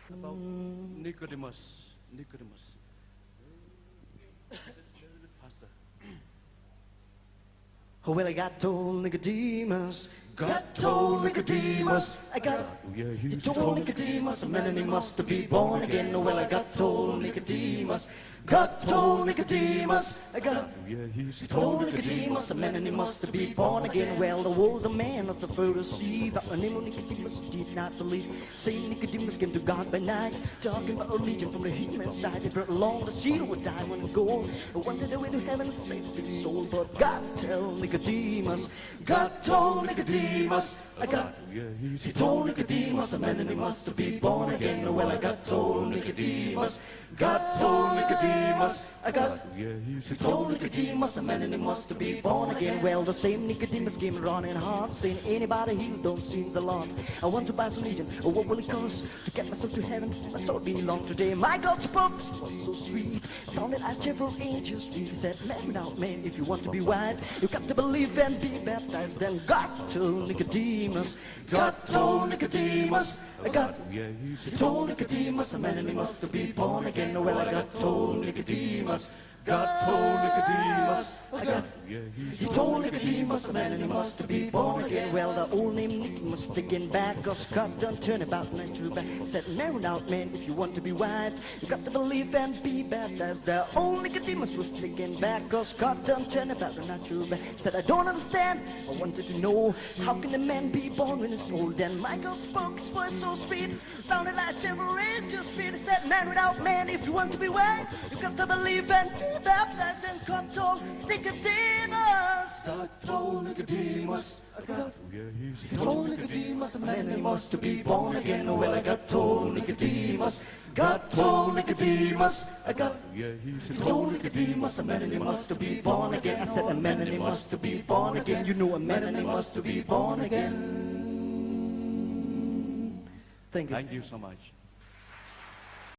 about Nicodemus. Nicodemus. Pastor. Oh, well, I got told Nicodemus, got told Nicodemus, I got he told Nicodemus, a man and he must be born again. Oh, well, I got told Nicodemus, got told Nicodemus, I got he told Nicodemus, a man and he must be born again. Well, there was a man of the Pharisee, but the name of Nicodemus did not believe. Saying Nicodemus came to God by night, talking about religion from the human side. He brought along the seed with diamond and gold, wanted the way to heaven and save his soul. But God told Nicodemus, God told Nicodemus, I got he told Nicodemus, a man and he must be born again. Well, I got told Nicodemus, God told Nicodemus, I got he told Nicodemus, a man and he must be born again. Well, the same Nicodemus came running hard, saying anybody here don't seem a lot. I want to buy some religion, oh, what will it cost to get myself to heaven? My soul belong today. My God's books was so sweet, sounded like cheerful angels. He said, man, now, man, if you want to be wise, you got to believe and be baptized. Then God told Nicodemus, God told Nicodemus, I got he told Nicodemus, a man and he must be born again. Well, I got told Nicodemus, God told Nicodemus, I got he told Nicodemus, a man and he must be born again. Well, the old name Nicodemus thinking back, cause God done turn about and true back. Said, narrow out, man, if you want to be wise, you got to believe and be baptized. The old Nicodemus was thinking back, cause God done turn about and not true back. Said, I don't understand, I wanted to know, how can a man be born when he's old? Then Michael spoke, his voice so sweet, sounded like several angels' feet. He said, man without man, if you want to be wise, you got to believe and be baptized. Then God told Nicodemus, God told Nicodemus, he told Nicodemus, a man he must be born again. Oh, well, I got told Nicodemus, God told Nicodemus, he told Nicodemus, a man and he must be born again. I said, a man and he must be born again. You know, a man and he must be born again. Thank you. Thank you so much.